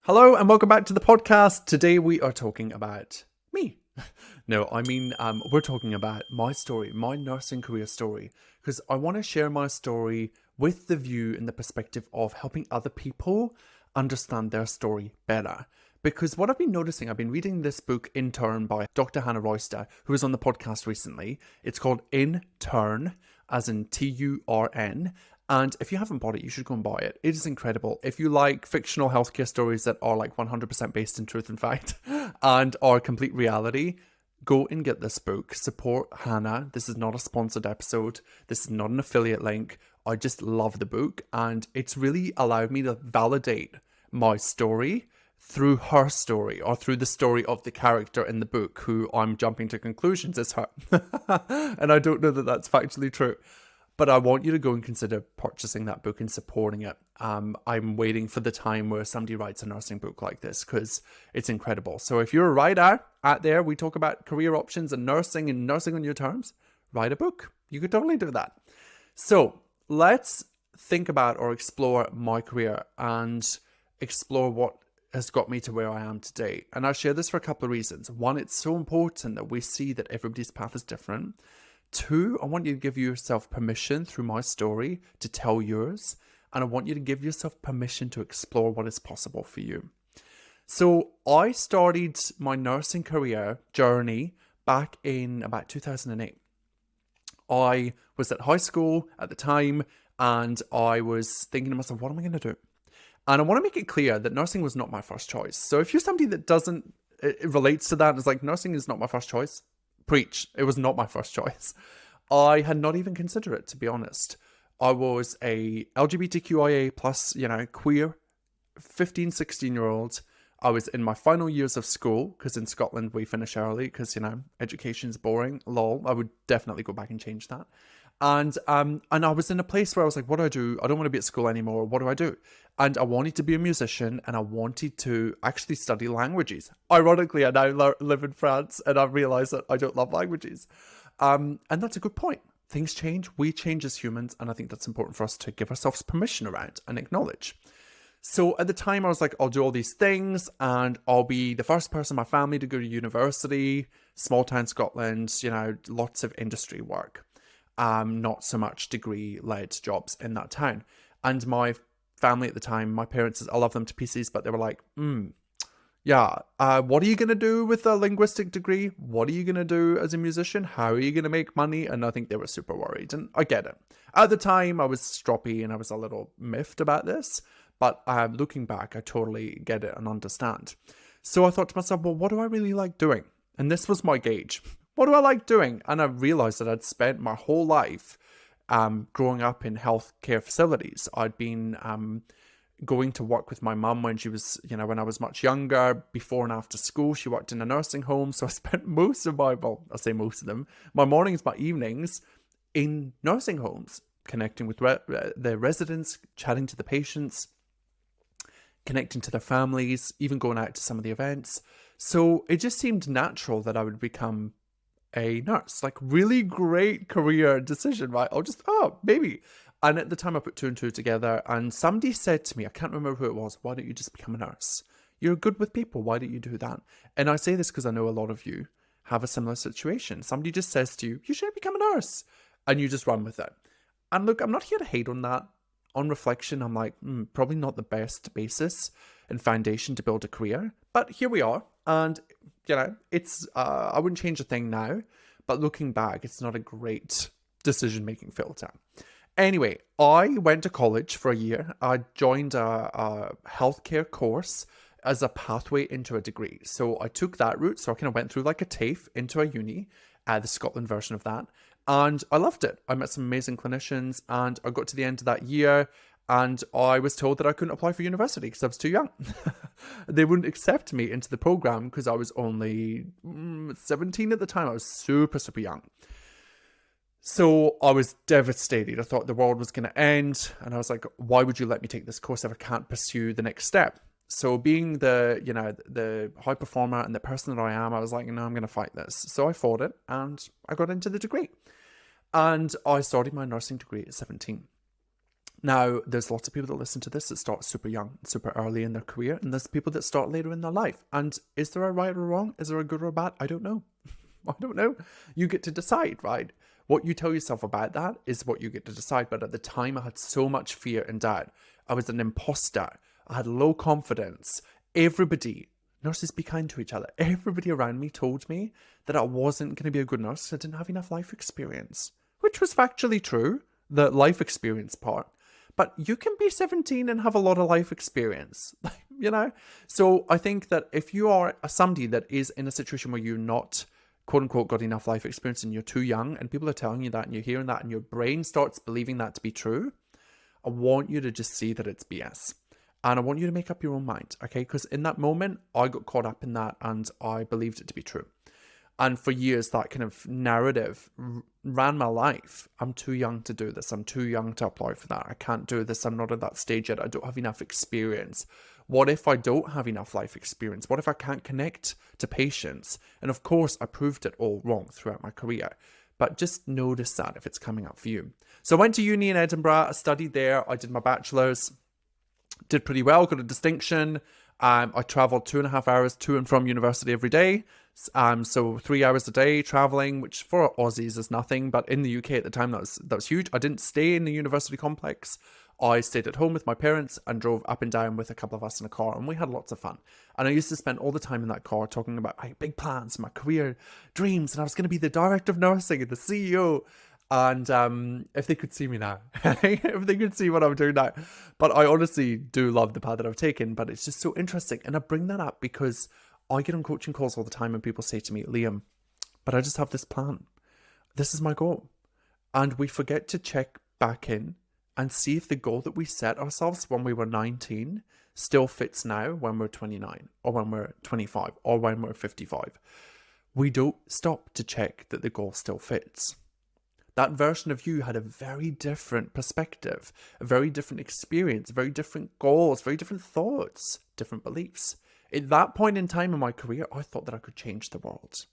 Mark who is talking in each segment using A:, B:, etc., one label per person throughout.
A: Hello and welcome back to the podcast. Today we are talking about me. We're talking about my story, my nursing career story, because I want to share my story with the view and the perspective of helping other people understand their story better. Because what I've been noticing, I've been reading this book, In Turn, by Dr. Hannah Royster, who was on the podcast recently. It's called In Turn, as in Turn. And if you haven't bought it, you should go and buy it. It is incredible. If you like fictional healthcare stories that are like 100% based in truth and fact and are complete reality, go and get this book. Support Hannah. This is not a sponsored episode. This is not an affiliate link. I just love the book, and it's really allowed me to validate my story through her story, or through the story of the character in the book, who I'm jumping to conclusions is her. And I don't know that that's factually true. But I want you to go and consider purchasing that book and supporting it. I'm waiting for the time where somebody writes a nursing book like this, because it's incredible. So if you're a writer out there, we talk about career options and nursing on your terms, write a book. You could totally do that. So let's think about or explore my career and explore what has got me to where I am today. And I share this for a couple of reasons. One, it's so important that we see that everybody's path is different. Two, I want you to give yourself permission through my story to tell yours. And I want you to give yourself permission to explore what is possible for you. So I started my nursing career journey back in about 2008. I was at high school at the time, and I was thinking to myself, what am I going to do? And I want to make it clear that nursing was not my first choice. So if you're somebody that doesn't, it relates to that, and it's like, nursing is not my first choice, preach. It was not my first choice. I had not even considered it, to be honest. I was a LGBTQIA plus, queer 15, 16-year-old. I was in my final years of school, because in Scotland we finish early because, education's boring. Lol. I would definitely go back and change that. And I was in a place where I was like, what do I do? I don't want to be at school anymore. What do I do? And I wanted to be a musician, and I wanted to actually study languages. Ironically, I now live in France, and I've realized that I don't love languages. And that's a good point. Things change. We change as humans. And I think that's important for us to give ourselves permission around and acknowledge. So at the time, I was like, I'll do all these things, and I'll be the first person in my family to go to university, small town Scotland, lots of industry work. Not so much degree-led jobs in that town. And my family at the time, my parents, I love them to pieces, but they were like, what are you going to do with a linguistic degree? What are you going to do as a musician? How are you going to make money? And I think they were super worried, and I get it. At the time, I was stroppy and I was a little miffed about this, but looking back, I totally get it and understand. So I thought to myself, well, what do I really like doing? And this was my gauge. What do I like doing? And I realized that I'd spent my whole life growing up in healthcare facilities. I'd been going to work with my mum when she was, when I was much younger, before and after school. She worked in a nursing home. So I spent most of my mornings, my evenings in nursing homes, connecting with the residents, chatting to the patients, connecting to their families, even going out to some of the events. So it just seemed natural that I would become a nurse. Like, really great career decision, right? Maybe. And at the time I put two and two together, and somebody said to me, I can't remember who it was, why don't you just become a nurse? You're good with people, why don't you do that? And I say this because I know a lot of you have a similar situation. Somebody just says to you, you should become a nurse, and you just run with it. And look, I'm not here to hate on that. On reflection, I'm like, probably not the best basis and foundation to build a career, but here we are. And it's I wouldn't change a thing now, but looking back, it's not a great decision-making filter. Anyway, I went to college for a year. I joined a healthcare course as a pathway into a degree. So I took that route. So I kind of went through like a TAFE into a uni, the Scotland version of that. And I loved it. I met some amazing clinicians, and I got to the end of that year, and I was told that I couldn't apply for university because I was too young. They wouldn't accept me into the program because I was only 17 at the time. I was super, super young. So I was devastated. I thought the world was going to end. And I was like, why would you let me take this course if I can't pursue the next step? So being the high performer and the person that I am, I was like, no, I'm going to fight this. So I fought it, and I got into the degree. And I started my nursing degree at 17. Now, there's lots of people that listen to this that start super young, super early in their career, and there's people that start later in their life. And is there a right or wrong? Is there a good or a bad? I don't know. I don't know. You get to decide, right? What you tell yourself about that is what you get to decide. But at the time, I had so much fear and doubt. I was an imposter. I had low confidence. Everybody, nurses be kind to each other. Everybody around me told me that I wasn't going to be a good nurse because I didn't have enough life experience, which was factually true, the life experience part. But you can be 17 and have a lot of life experience, you know? So I think that if you are somebody that is in a situation where you're not, quote unquote, got enough life experience and you're too young and people are telling you that and you're hearing that and your brain starts believing that to be true, I want you to just see that it's BS. And I want you to make up your own mind, okay? Because in that moment, I got caught up in that and I believed it to be true. And for years, that kind of narrative ran my life. I'm too young to do this. I'm too young to apply for that. I can't do this. I'm not at that stage yet. I don't have enough experience. What if I don't have enough life experience? What if I can't connect to patients? And of course, I proved it all wrong throughout my career. But just notice that if it's coming up for you. So I went to uni in Edinburgh. I studied there. I did my bachelor's. Did pretty well. Got a distinction. I travelled 2.5 hours to and from university every day. So 3 hours a day traveling, which for Aussies is nothing, but in the UK at the time that was huge. I didn't stay in the university complex. I stayed at home with my parents and drove up and down with a couple of us in a car, and we had lots of fun. And I used to spend all the time in that car talking about my big plans, my career dreams, and I was going to be the director of nursing and the CEO. And if they could see me now, if they could see what I'm doing now. But I honestly do love the path that I've taken, but it's just so interesting. And I bring that up because I get on coaching calls all the time and people say to me, Liam, but I just have this plan. This is my goal. And we forget to check back in and see if the goal that we set ourselves when we were 19 still fits now when we're 29 or when we're 25 or when we're 55. We don't stop to check that the goal still fits. That version of you had a very different perspective, a very different experience, very different goals, very different thoughts, different beliefs. At that point in time in my career, I thought that I could change the world.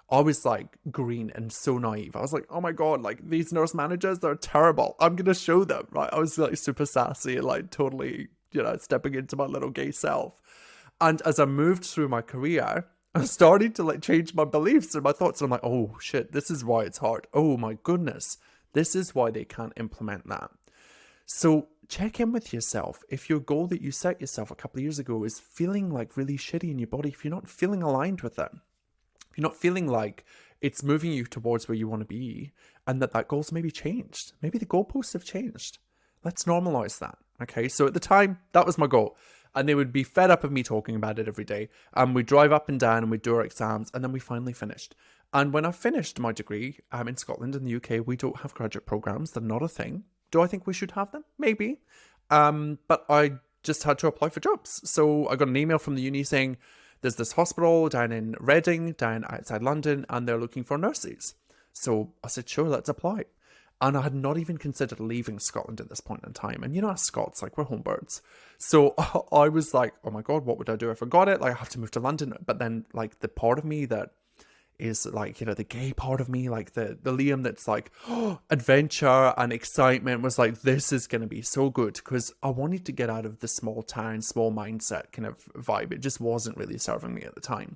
A: I was like green and so naive. I was like, oh my God, like these nurse managers, they're terrible. I'm going to show them, right? I was like super sassy and like totally, stepping into my little gay self. And as I moved through my career, I'm starting to like change my beliefs and my thoughts. And I'm like, oh shit, this is why it's hard. Oh my goodness. This is why they can't implement that. So check in with yourself. If your goal that you set yourself a couple of years ago is feeling like really shitty in your body, if you're not feeling aligned with it, if you're not feeling like it's moving you towards where you want to be and that goal's maybe changed, maybe the goalposts have changed. Let's normalize that. Okay. So at the time, that was my goal. And they would be fed up of me talking about it every day. And we'd drive up and down and we'd do our exams. And then we finally finished. And when I finished my degree in Scotland and the UK, we don't have graduate programs. They're not a thing. Do I think we should have them? Maybe. But I just had to apply for jobs. So I got an email from the uni saying, there's this hospital down in Reading, down outside London, and they're looking for nurses. So I said, sure, let's apply. And I had not even considered leaving Scotland at this point in time. And us Scots, like, we're home birds. So I was like, oh my God, what would I do if I got it? Like, I have to move to London. But then, like, the part of me that is, like, the gay part of me, like, the Liam that's like, adventure and excitement was like, this is going to be so good. Because I wanted to get out of the small town, small mindset kind of vibe. It just wasn't really serving me at the time.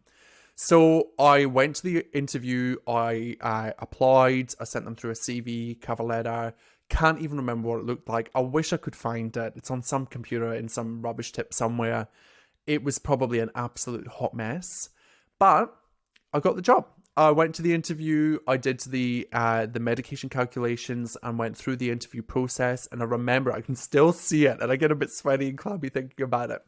A: So I went to the interview, I applied, I sent them through a CV, cover letter, can't even remember what it looked like. I wish I could find it. It's on some computer in some rubbish tip somewhere. It was probably an absolute hot mess, but I got the job. I went to the interview, I did the medication calculations and went through the interview process. And I remember, I can still see it and I get a bit sweaty and clammy thinking about it.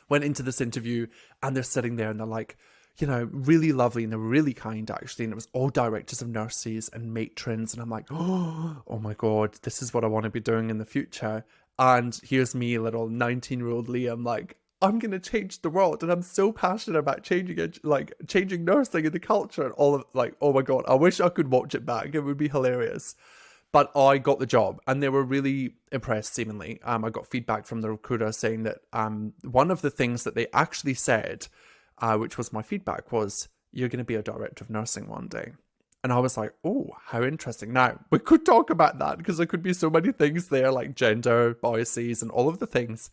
A: Went into this interview and they're sitting there and they're like, really lovely and they're really kind actually. And it was all directors of nurses and matrons. And I'm like, oh my God, this is what I want to be doing in the future. And here's me, little 19-year-old Liam, like, I'm going to change the world. And I'm so passionate about changing nursing and the culture and all of like, oh my God, I wish I could watch it back. It would be hilarious. But I got the job and they were really impressed, seemingly. I got feedback from the recruiter saying that one of the things that they actually said, which was my feedback, was, you're going to be a director of nursing one day. And I was like, oh, how interesting. Now, we could talk about that because there could be so many things there, like gender biases and all of the things.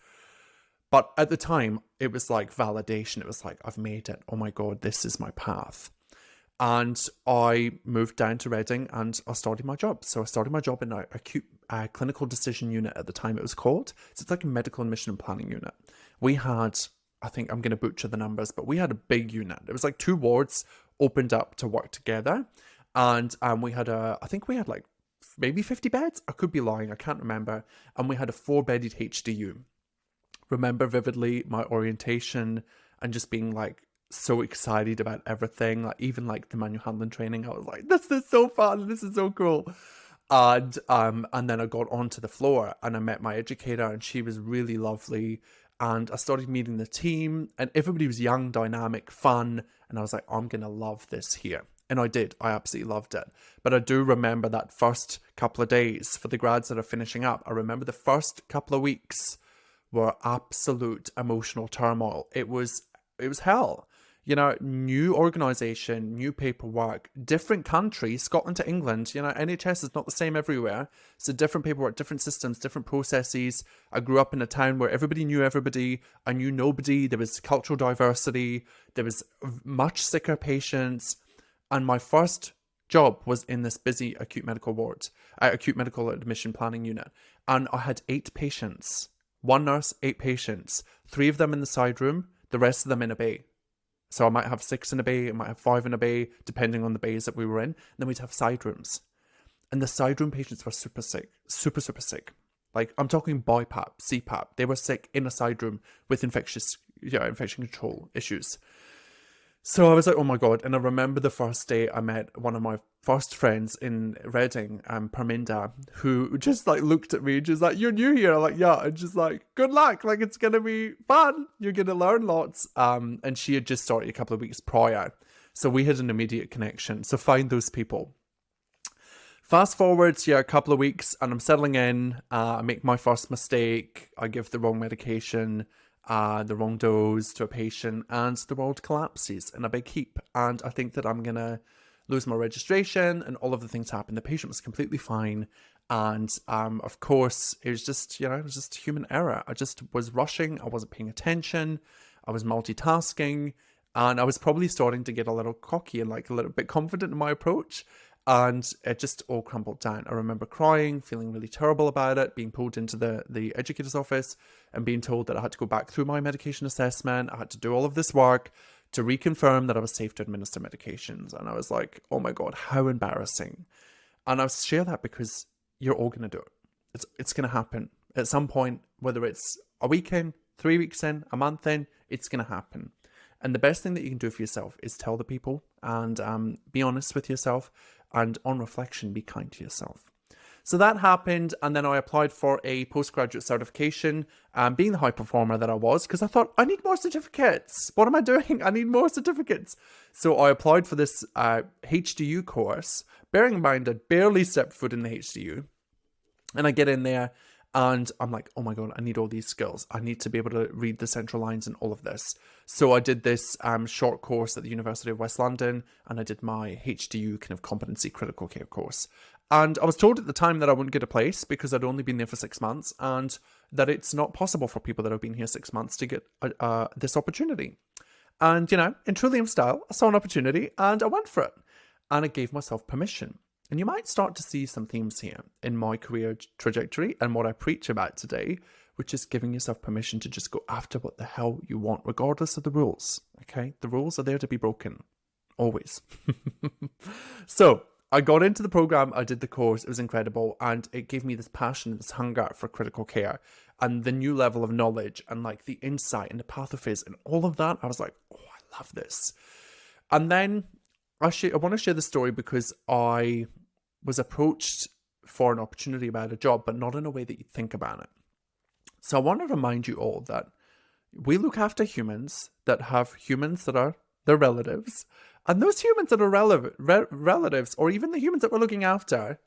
A: But at the time, it was like validation. It was like, I've made it. Oh my God, this is my path. And I moved down to Reading and I started my job. So I started my job in an acute clinical decision unit at the time it was called. So it's like a medical admission and planning unit. We had, I think I'm going to butcher the numbers, but we had a big unit. It was like 2 wards opened up to work together. And we had I think we had like maybe 50 beds. I could be lying. I can't remember. And we had a 4-bedded HDU. Remember vividly my orientation and just being like so excited about everything, like even like the manual handling training. I was like, this is so fun, this is so cool. And then I got onto the floor and I met my educator and she was really lovely, and I started meeting the team and everybody was young, dynamic, fun, and I was like, I'm gonna love this here. And I did. I absolutely loved it. But I do remember that first couple of days for the grads that are finishing up. I remember the first couple of weeks were absolute emotional turmoil. It was hell. You know, new organization, new paperwork, different country, Scotland to England. You know, NHS is not the same everywhere. So different paperwork, different systems, different processes. I grew up in a town where everybody knew everybody. I knew nobody. There was cultural diversity. There was much sicker patients. And my first job was in this busy acute medical ward, acute medical admission planning unit. And I had 8 patients. 1 nurse, 8 patients, 3 of them in the side room, the rest of them in a bay. So I might have 6 in a bay, I might have 5 in a bay, depending on the bays that we were in. And then we'd have side rooms. And the side room patients were super sick, super sick. Like, I'm talking BiPAP, CPAP. They were sick in a side room with infection control issues. So I was like, oh my God. And I remember the first day I met one of my first friends in Reading, Parminda, who just like looked at me and just like, you're new here? I'm like, yeah. And just like, good luck. Like, it's going to be fun. You're going to learn lots. And she had just started a couple of weeks prior. So we had an immediate connection. So find those people. Fast forward to a couple of weeks and I'm settling in. I make my first mistake. I give the wrong medication. The wrong dose to a patient, and the world collapses in a big heap. And I think that I'm going to lose my registration and all of the things happen. The patient was completely fine. And of course, it was just, it was just human error. I just was rushing. I wasn't paying attention. I was multitasking. And I was probably starting to get a little cocky and like a little bit confident in my approach. And it just all crumbled down. I remember crying, feeling really terrible about it, being pulled into the educator's office and being told that I had to go back through my medication assessment. I had to do all of this work to reconfirm that I was safe to administer medications. And I was like, oh my God, how embarrassing. And I share that because you're all going to do it. It's going to happen at some point, whether it's a week in, 3 weeks in, a month in, it's going to happen. And the best thing that you can do for yourself is tell the people and be honest with yourself. And on reflection, be kind to yourself. So that happened, and then I applied for a postgraduate certification, being the high performer that I was, because I thought, I need more certificates. What am I doing? I need more certificates. So I applied for this HDU course, bearing in mind I barely stepped foot in the HDU. And I get in there, and I'm like, oh my God, I need all these skills. I need to be able to read the central lines and all of this. So I did this short course at the University of West London, and I did my HDU kind of competency critical care course. And I was told at the time that I wouldn't get a place because I'd only been there for 6 months, and that it's not possible for people that have been here 6 months to get this opportunity. And, in True Liam style, I saw an opportunity and I went for it. And I gave myself permission. And you might start to see some themes here in my career trajectory and what I preach about today, which is giving yourself permission to just go after what the hell you want, regardless of the rules, okay? The rules are there to be broken, always. So I got into the program, I did the course, it was incredible, and it gave me this passion, this hunger for critical care, and the new level of knowledge, and like the insight and the pathophys and all of that. I was like, oh, I love this. And then I want to share the story because I was approached for an opportunity about a job, but not in a way that you think about it. So I want to remind you all that we look after humans that have humans that are their relatives. And those humans that are relatives, or even the humans that we're looking after,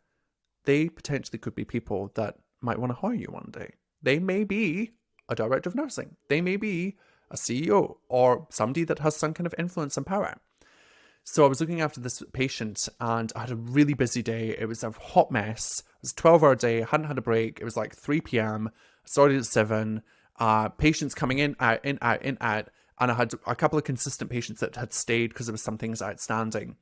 A: they potentially could be people that might want to hire you one day. They may be a director of nursing. They may be a CEO or somebody that has some kind of influence and power. So I was looking after this patient and I had a really busy day. It was a hot mess. It was a 12-hour day. I hadn't had a break. It was like 3 p.m. I started at 7. Patients coming in, out, in, out, in, out. And I had a couple of consistent patients that had stayed because there was some things outstanding.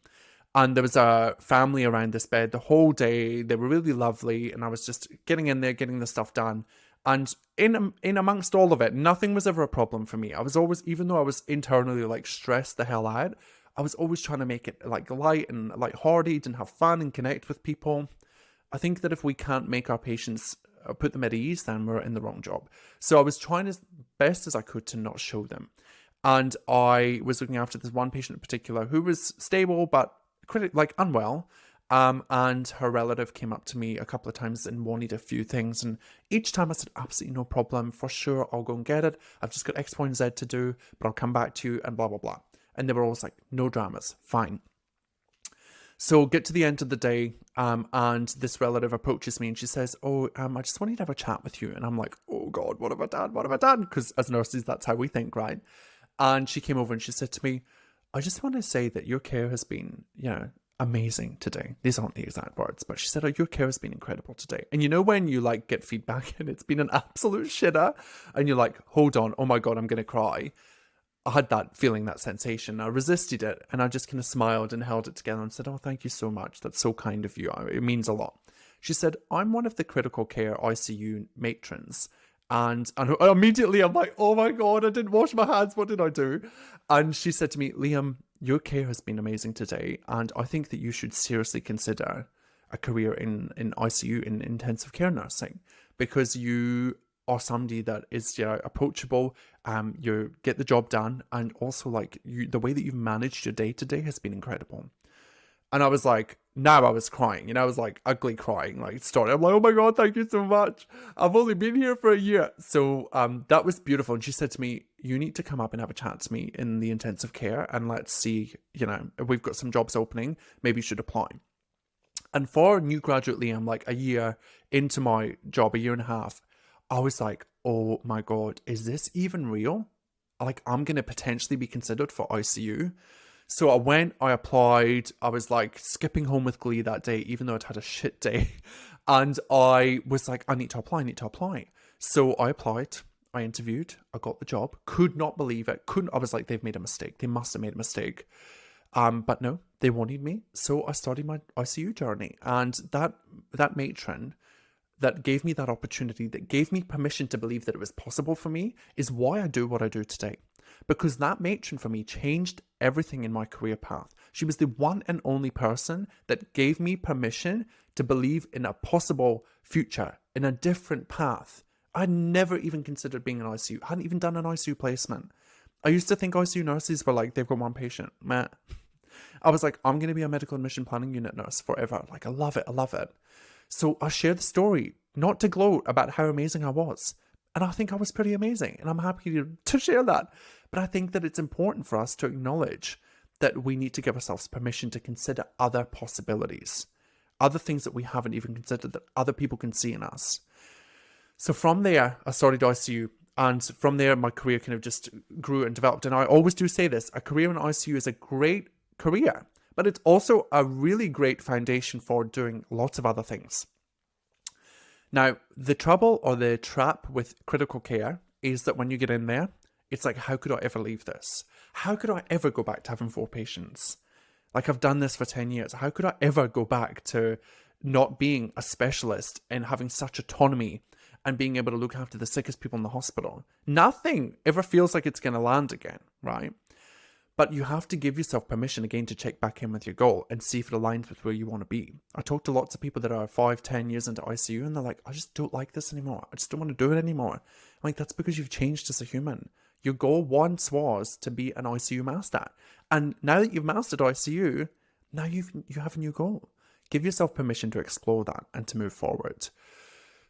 A: And there was a family around this bed the whole day. They were really lovely. And I was just getting in there, getting the stuff done. And in amongst all of it, nothing was ever a problem for me. I was always, even though I was internally like stressed the hell out, I was always trying to make it like light and light-hearted and have fun and connect with people. I think that if we can't make our patients put them at ease, then we're in the wrong job. So I was trying as best as I could to not show them. And I was looking after this one patient in particular who was stable but unwell. And her relative came up to me a couple of times and wanted a few things. And each time I said, absolutely no problem. For sure, I'll go and get it. I've just got X, Y, and Z to do, but I'll come back to you and blah, blah, blah. And they were always like, no dramas, fine. So get to the end of the day, and this relative approaches me and she says, I just wanted to have a chat with you. And I'm like, oh God, what have I done? What have I done? Because as nurses, that's how we think, right? And she came over and she said to me, I just want to say that your care has been, amazing today. These aren't the exact words, but she said, your care has been incredible today. And you know when you like get feedback and it's been an absolute shitter and you're like, hold on, oh my God, I'm going to cry. I had that feeling, that sensation. I resisted it and I just kind of smiled and held it together and said, oh, thank you so much. That's so kind of you. It means a lot. She said, I'm one of the critical care ICU matrons. And immediately I'm like, oh my God, I didn't wash my hands. What did I do? And she said to me, Liam, your care has been amazing today. And I think that you should seriously consider a career in ICU, in intensive care nursing, because you are somebody that is approachable, you get the job done, and also the way that you've managed your day to day has been incredible. And I was like, now I was crying, I was like ugly crying, started. I'm like, oh my God, thank you so much. I've only been here for a year. So that was beautiful. And she said to me, you need to come up and have a chat to me in the intensive care and let's see, if we've got some jobs opening, maybe you should apply. And for new graduate Liam, like a year into my job, a year and a half, I was like, oh my God, is this even real? Like, I'm going to potentially be considered for ICU. So I went, I applied, I was like skipping home with glee that day, even though I'd had a shit day. And I was like, I need to apply. So I applied, I interviewed, I got the job, could not believe it. I was like, they've made a mistake. They must have made a mistake. But no, they wanted me. So I started my ICU journey. And that matron that gave me that opportunity, that gave me permission to believe that it was possible for me, is why I do what I do today. Because that matron for me changed everything in my career path. She was the one and only person that gave me permission to believe in a possible future, in a different path. I'd never even considered being an ICU. I hadn't even done an ICU placement. I used to think ICU nurses were like, they've got one patient. Meh. I was like, I'm going to be a medical admission planning unit nurse forever. Like, I love it. So I shared the story, not to gloat about how amazing I was. And I think I was pretty amazing. And I'm happy to share that. But I think that it's important for us to acknowledge that we need to give ourselves permission to consider other possibilities, other things that we haven't even considered that other people can see in us. So from there, I started ICU. And from there, my career kind of just grew and developed. And I always do say this, a career in ICU is a great career, but it's also a really great foundation for doing lots of other things. Now, the trouble or the trap with critical care is that when you get in there, it's like, how could I ever leave this? How could I ever go back to having 4 patients? Like, I've done this for 10 years. How could I ever go back to not being a specialist and having such autonomy and being able to look after the sickest people in the hospital? Nothing ever feels like it's going to land again, right? But you have to give yourself permission again to check back in with your goal and see if it aligns with where you want to be. I talk to lots of people that are 5-10 years into ICU and they're like, I just don't like this anymore. I just don't want to do it anymore. I'm like, that's because you've changed as a human. Your goal once was to be an ICU master. And now that you've mastered ICU, now you have a new goal. Give yourself permission to explore that and to move forward.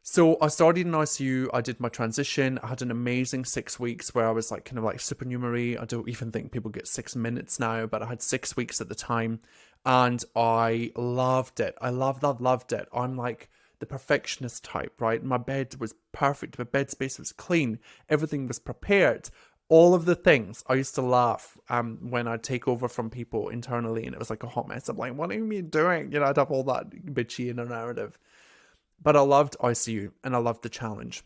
A: So I started in ICU, I did my transition, I had an amazing 6 weeks where I was like kind of like supernumerary. I don't even think people get 6 minutes now, but I had 6 weeks at the time and I loved it. I loved it. I'm like the perfectionist type, right? My bed was perfect, my bed space was clean, everything was prepared. all of the things. I used to laugh when I'd take over from people internally and it was like a hot mess. I'm like, what are you doing? You know, I'd have all that bitchy inner narrative. But I loved ICU and I loved the challenge.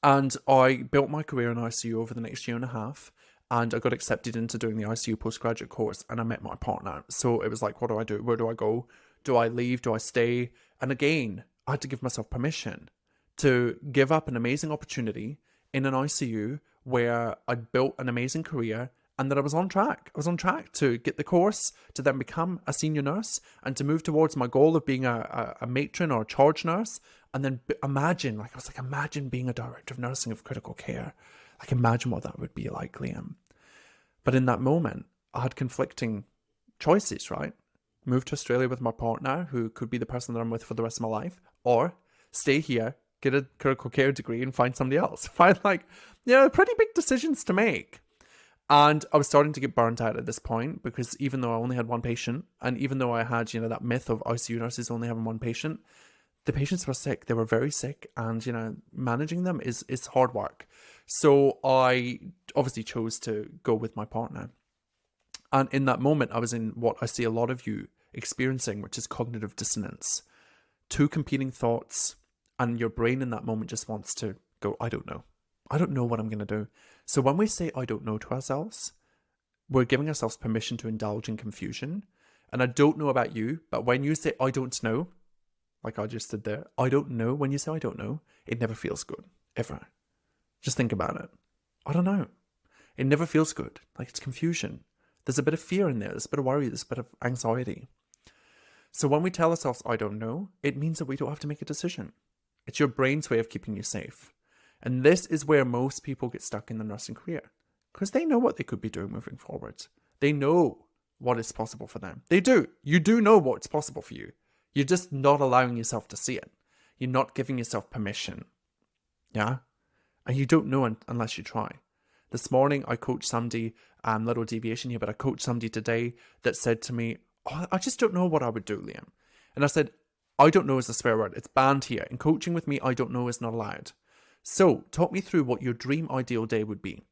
A: And I built my career in ICU over the next year and a half. And I got accepted into doing the ICU postgraduate course and I met my partner. So it was like, what do I do? Where do I go? Do I leave? Do I stay? And again, I had to give myself permission to give up an amazing opportunity in an ICU where I'd built an amazing career and that I was on track. I was on track to get the course, to then become a senior nurse and to move towards my goal of being a matron or a charge nurse. And then imagine being a director of nursing of critical care. Like, imagine what that would be like, Liam. But in that moment, I had conflicting choices, right? Move to Australia with my partner, who could be the person that I'm with for the rest of my life, or stay here, get a critical care degree and find somebody else. Find pretty big decisions to make. And I was starting to get burnt out at this point because even though I only had one patient and even though I had, that myth of ICU nurses only having one patient, the patients were sick. They were very sick and, managing them is hard work. So I obviously chose to go with my partner. And in that moment, I was in what I see a lot of you experiencing, which is cognitive dissonance. Two competing thoughts and your brain in that moment just wants to go, I don't know. I don't know what I'm going to do. So when we say I don't know to ourselves, we're giving ourselves permission to indulge in confusion. And I don't know about you, but when you say I don't know, like I just did there, I don't know, when you say I don't know, it never feels good, ever. Just think about it. I don't know. It never feels good. Like, it's confusion. There's a bit of fear in there. There's a bit of worry. There's a bit of anxiety. So when we tell ourselves, I don't know, it means that we don't have to make a decision. It's your brain's way of keeping you safe. And this is where most people get stuck in the nursing career. Because they know what they could be doing moving forward. They know what is possible for them. They do. You do know what's possible for you. You're just not allowing yourself to see it. You're not giving yourself permission. Yeah? And you don't know unless you try. This morning, I coached somebody, little deviation here, but I coached somebody today that said to me, I just don't know what I would do, Liam. And I said, I don't know is a swear word. It's banned here. In coaching with me, I don't know is not allowed. So, talk me through what your dream ideal day would be.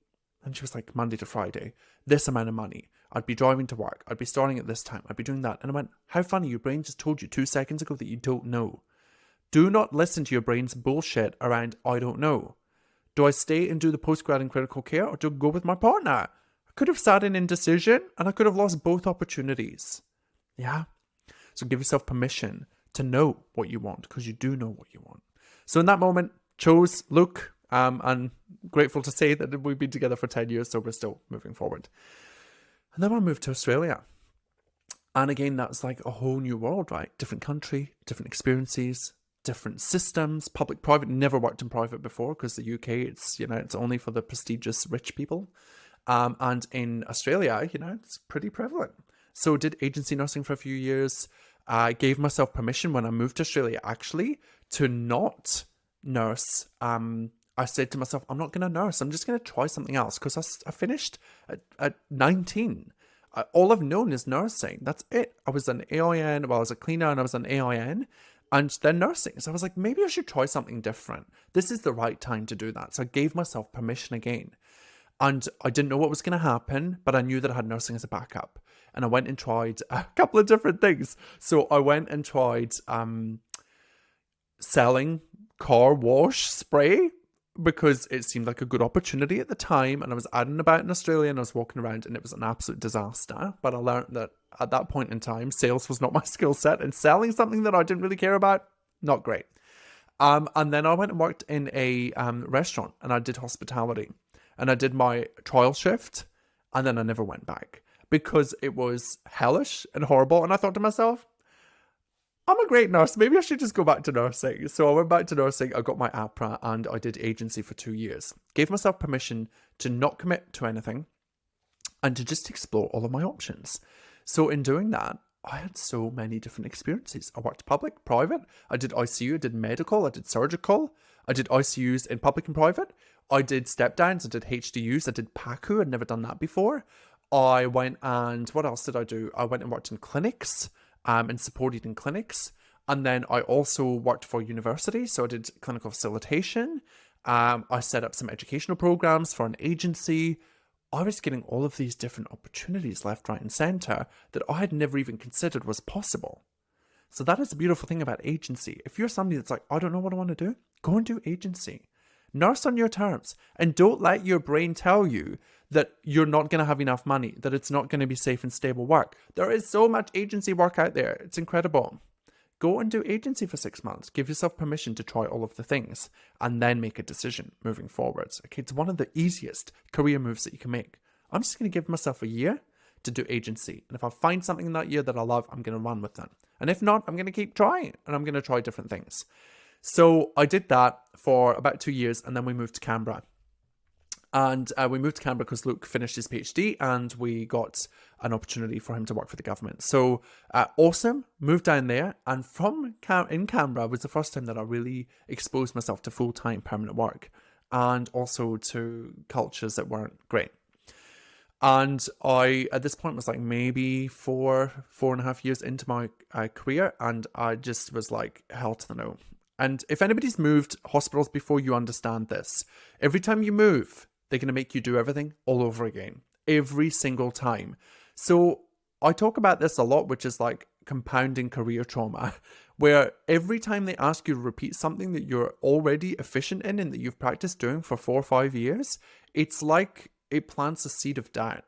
A: And she was like, Monday to Friday, this amount of money. I'd be driving to work. I'd be starting at this time. I'd be doing that. And I went, how funny, your brain just told you 2 seconds ago that you don't know. Do not listen to your brain's bullshit around, I don't know. Do I stay and do the postgrad in critical care or do I go with my partner? I could have sat in indecision and I could have lost both opportunities. Yeah? So give yourself permission to know what you want because you do know what you want. So in that moment, chose Luke, and grateful to say that we've been together for 10 years, so we're still moving forward. And then I moved to Australia. And again, that's like a whole new world, right? Different country, different experiences, different systems, public, private. Never worked in private before because the UK, it's only for the prestigious rich people. And in Australia, it's pretty prevalent. So did agency nursing for a few years. I gave myself permission when I moved to Australia, actually, to not nurse. I said to myself, I'm not going to nurse. I'm just going to try something else because I finished at 19. All I've known is nursing. That's it. I was an AIN. Well, I was a cleaner and I was an AIN and then nursing. So I was like, maybe I should try something different. This is the right time to do that. So I gave myself permission again. And I didn't know what was going to happen, but I knew that I had nursing as a backup. And I went and tried a couple of different things. So I went and tried selling car wash spray because it seemed like a good opportunity at the time. And I was out and about in Australia and I was walking around and it was an absolute disaster. But I learned that at that point in time, sales was not my skill set and selling something that I didn't really care about, not great. And then I went and worked in a restaurant and I did hospitality. And I did my trial shift and then I never went back because it was hellish and horrible. And I thought to myself, I'm a great nurse. Maybe I should just go back to nursing. So I went back to nursing. I got my APRA and I did agency for 2 years. Gave myself permission to not commit to anything and to just explore all of my options. So in doing that, I had so many different experiences. I worked public, private. I did ICU, I did medical, I did surgical. I did ICUs in public and private. I did step downs, I did HDUs, I did PACU. I'd never done that before. I went and, what else did I do? I went and worked in clinics and supported in clinics. And then I also worked for university. So I did clinical facilitation. I set up some educational programs for an agency. I was getting all of these different opportunities left, right, and center that I had never even considered was possible. So that is the beautiful thing about agency. If you're somebody that's like, I don't know what I want to do, go and do agency. Nurse on your terms, and don't let your brain tell you that you're not going to have enough money, that it's not going to be safe and stable work. There is so much agency work out there. It's incredible. Go and do agency for 6 months. Give yourself permission to try all of the things and then make a decision moving forwards. Okay, it's one of the easiest career moves that you can make. I'm just going to give myself a year to do agency. And if I find something in that year that I love, I'm going to run with that. And if not, I'm going to keep trying and I'm going to try different things. So I did that for about 2 years and then we moved to Canberra. And we moved to Canberra because Luke finished his PhD and we got an opportunity for him to work for the government. So awesome, moved down there. And in Canberra was the first time that I really exposed myself to full-time permanent work and also to cultures that weren't great. And I, at this point, was like maybe 4.5 years into my career. And I just was like, hell to the no. And if anybody's moved hospitals before, you understand this. Every time you move, they're going to make you do everything all over again. Every single time. So I talk about this a lot, which is like compounding career trauma, where every time they ask you to repeat something that you're already efficient in and that you've practiced doing for 4 or 5 years, it's like it plants a seed of doubt.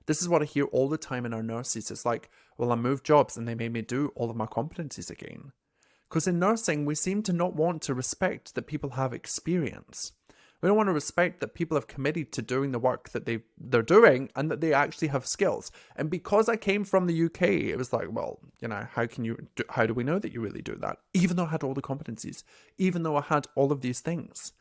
A: This is what I hear all the time in our nurses. It's like, well, I moved jobs and they made me do all of my competencies again. Because in nursing, we seem to not want to respect that people have experience. We don't want to respect that people have committed to doing the work that they're doing and that they actually have skills. And because I came from the UK, it was like, well, how do we know that you really do that? Even though I had all the competencies, even though I had all of these things.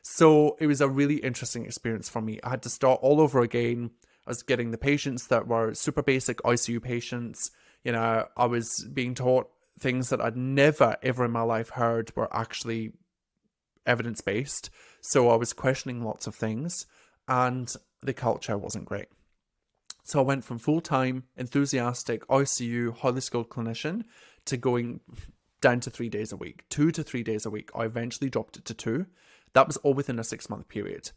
A: So it was a really interesting experience for me. I had to start all over again. I was getting the patients that were super basic ICU patients. I was being taught things that I'd never ever in my life heard were actually evidence-based. So I was questioning lots of things and the culture wasn't great. So I went from full-time, enthusiastic, ICU, highly skilled clinician to going down to 3 days a week, 2 to 3 days a week. I eventually dropped it to 2. That was all within a 6-month period.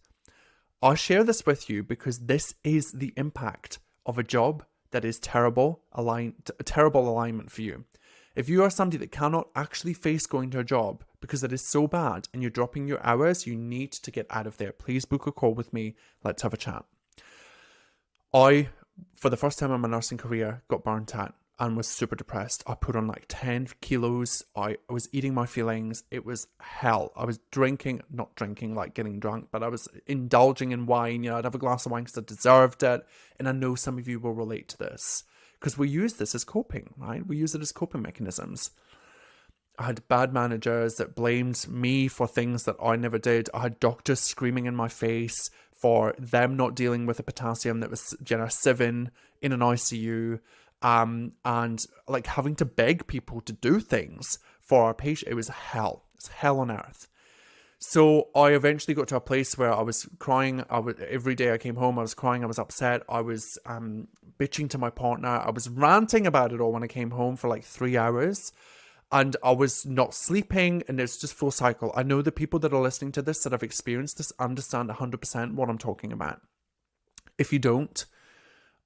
A: I share this with you because this is the impact of a job that is terrible alignment for you. If you are somebody that cannot actually face going to a job because it is so bad and you're dropping your hours, you need to get out of there. Please book a call with me. Let's have a chat. I, for the first time in my nursing career, got burnt out and was super depressed. I put on like 10 kilos. I was eating my feelings. It was hell. I was not drinking like getting drunk, but I was indulging in wine. I'd have a glass of wine because I deserved it. And I know some of you will relate to this. Because we use this as coping, right? We use it as coping mechanisms. I had bad managers that blamed me for things that I never did. I had doctors screaming in my face for them not dealing with a potassium that was 7 in an ICU. And like having to beg people to do things for our patient. It was hell. It's hell on earth. So I eventually got to a place where I was crying. Every day I came home, I was crying, I was upset, I was bitching to my partner, I was ranting about it all when I came home for like 3 hours, and I was not sleeping, and it's just full cycle. I know the people that are listening to this that have experienced this understand 100% what I'm talking about. If you don't,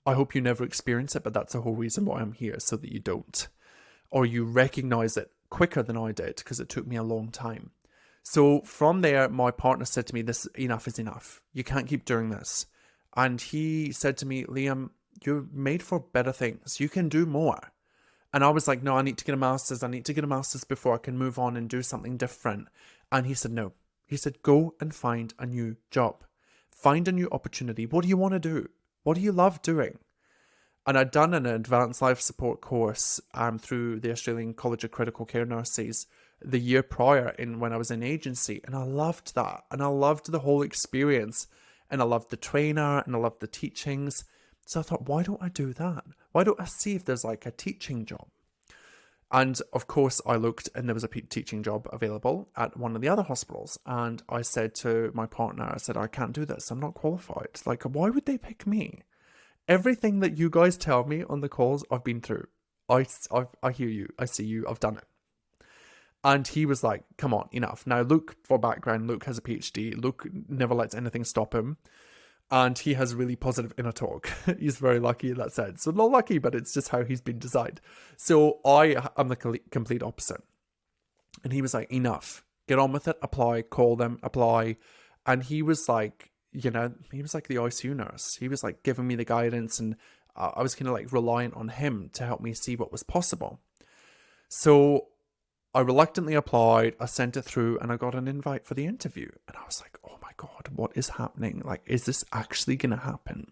A: I hope you never experience it, but that's the whole reason why I'm here, so that you don't. Or you recognize it quicker than I did, because it took me a long time. So from there, my partner said to me, enough is enough. You can't keep doing this. And he said to me, Liam, you're made for better things. You can do more. And I was like, no, I need to get a master's. I need to get a master's before I can move on and do something different. And he said, no. He said, go and find a new job. Find a new opportunity. What do you want to do? What do you love doing? And I'd done an advanced life support course through the Australian College of Critical Care Nurses the year prior when I was in agency. And I loved that. And I loved the whole experience. And I loved the trainer and I loved the teachings. So I thought, why don't I do that? Why don't I see if there's like a teaching job? And of course I looked and there was a teaching job available at one of the other hospitals. And I said to my partner, I said, I can't do this. I'm not qualified. Like, why would they pick me? Everything that you guys tell me on the calls, I've been through. I hear you. I see you. I've done it. And he was like, come on, enough. Now, Luke, for background, Luke has a PhD. Luke never lets anything stop him. And he has really positive inner talk. He's very lucky in that sense. So not lucky, but it's just how he's been designed. So I am the complete opposite. And he was like, enough. Get on with it. Apply. Call them. Apply. And he was like, he was like the ICU nurse. He was like giving me the guidance, and I was kind of like reliant on him to help me see what was possible. So I reluctantly applied, I sent it through, and I got an invite for the interview. And I was like, oh my God, what is happening? Like, is this actually going to happen?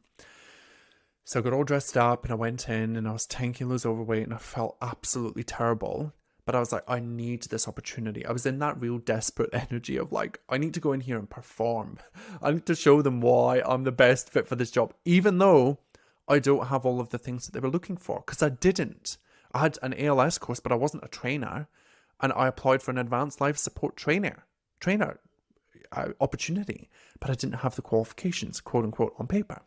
A: So I got all dressed up and I went in, and I was 10 kilos overweight and I felt absolutely terrible. But I was like, I need this opportunity. I was in that real desperate energy of like, I need to go in here and perform. I need to show them why I'm the best fit for this job, even though I don't have all of the things that they were looking for, because I didn't. I had an ALS course, but I wasn't a trainer. And I applied for an advanced life support trainer opportunity, but I didn't have the qualifications, quote unquote, on paper.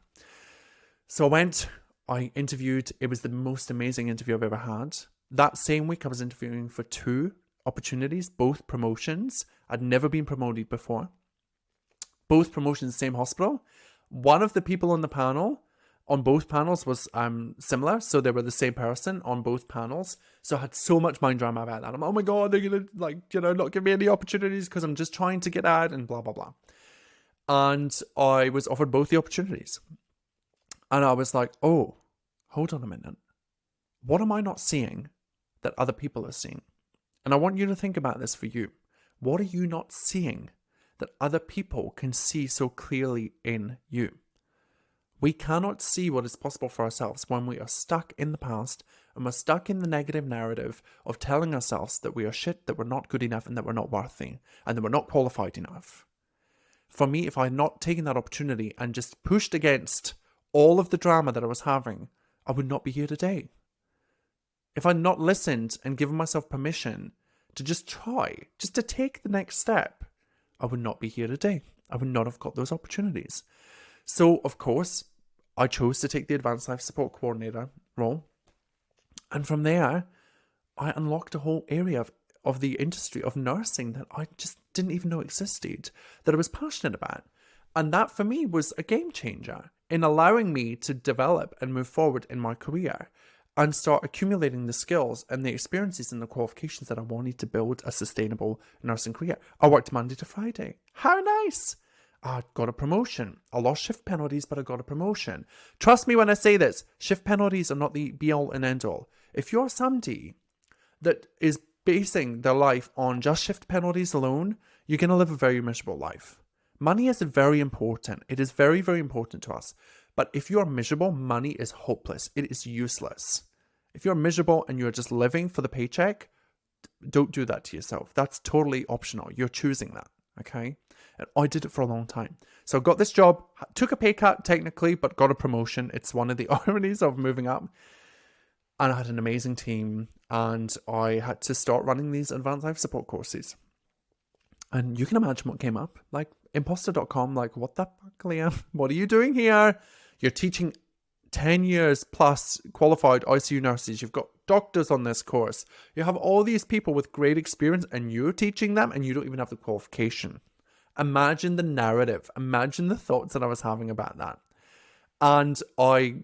A: So I went, I interviewed. It was the most amazing interview I've ever had. That same week, I was interviewing for 2 opportunities, both promotions. I'd never been promoted before. Both promotions, same hospital. One of the people on the panel, on both panels, was similar. So they were the same person on both panels. So I had so much mind drama about that. I'm like, oh my God, they're going to not give me any opportunities because I'm just trying to get out and blah, blah, blah. And I was offered both the opportunities. And I was like, oh, hold on a minute. What am I not seeing that other people are seeing? And I want you to think about this for you. What are you not seeing that other people can see so clearly in you? We cannot see what is possible for ourselves when we are stuck in the past and we're stuck in the negative narrative of telling ourselves that we are shit, that we're not good enough, and that we're not worthy, and that we're not qualified enough. For me, if I had not taken that opportunity and just pushed against all of the drama that I was having, I would not be here today. If I'd not listened and given myself permission to just try, just to take the next step, I would not be here today. I would not have got those opportunities. So, of course, I chose to take the Advanced Life Support Coordinator role. And from there, I unlocked a whole area of the industry of nursing that I just didn't even know existed, that I was passionate about. And that, for me, was a game changer in allowing me to develop and move forward in my career and start accumulating the skills and the experiences and the qualifications that I wanted to build a sustainable nursing career. I worked Monday to Friday. How nice! I got a promotion. I lost shift penalties, but I got a promotion. Trust me when I say this, shift penalties are not the be-all and end-all. If you're somebody that is basing their life on just shift penalties alone, you're going to live a very miserable life. Money is very important. It is very, very important to us. But if you are miserable, money is hopeless. It is useless. If you're miserable and you're just living for the paycheck, don't do that to yourself. That's totally optional. You're choosing that, okay? And I did it for a long time. So I got this job, took a pay cut technically, but got a promotion. It's one of the ironies of moving up. And I had an amazing team, and I had to start running these advanced life support courses. And you can imagine what came up. Like, imposter.com, like, what the fuck, Liam? What are you doing here? You're teaching 10 years plus qualified ICU nurses. You've got doctors on this course. You have all these people with great experience, and you're teaching them, and you don't even have the qualification. Imagine the narrative. Imagine the thoughts that I was having about that. And I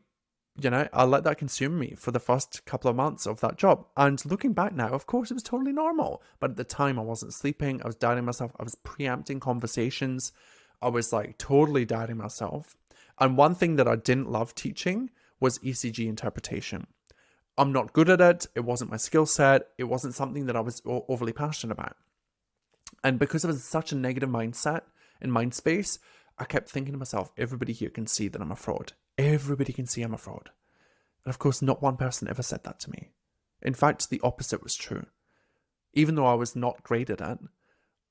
A: let that consume me for the first couple of months of that job. And looking back now, of course, it was totally normal. But at the time, I wasn't sleeping. I was doubting myself. I was preempting conversations. I was like totally doubting myself. And one thing that I didn't love teaching was ECG interpretation. I'm not good at it. It wasn't my skill set. It wasn't something that I was overly passionate about. And because I was such a negative mindset and mind space, I kept thinking to myself, everybody here can see that I'm a fraud. Everybody can see I'm a fraud. And of course, not one person ever said that to me. In fact, the opposite was true. Even though I was not great at it,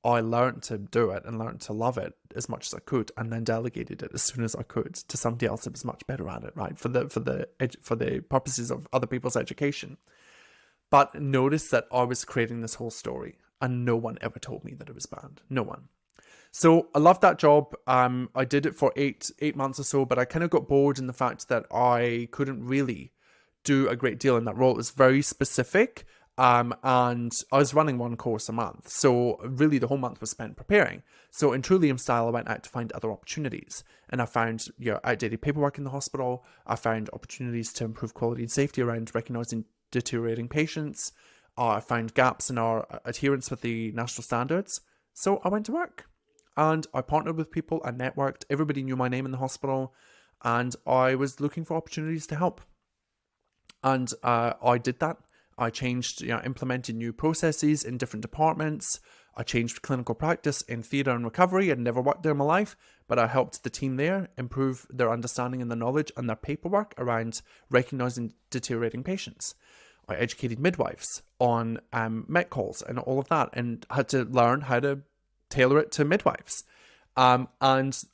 A: I learned to do it and learned to love it as much as I could, and then delegated it as soon as I could to somebody else that was much better at it, right? For the purposes of other people's education. But notice that I was creating this whole story, and no one ever told me that it was bad. No one. So I loved that job. I did it for eight months or so, but I kind of got bored in the fact that I couldn't really do a great deal in that role. It was very specific, And I was running one course a month. So really the whole month was spent preparing. So in true Liam style, I went out to find other opportunities. And I found outdated paperwork in the hospital. I found opportunities to improve quality and safety around recognizing deteriorating patients. I found gaps in our adherence with the national standards. So I went to work. And I partnered with people and networked. Everybody knew my name in the hospital. And I was looking for opportunities to help. And I did that. I changed, implemented new processes in different departments. I changed clinical practice in theatre and recovery. I'd never worked there in my life, but I helped the team there improve their understanding and their knowledge and their paperwork around recognising deteriorating patients. I educated midwives on met calls and all of that, and had to learn how to tailor it to midwives. And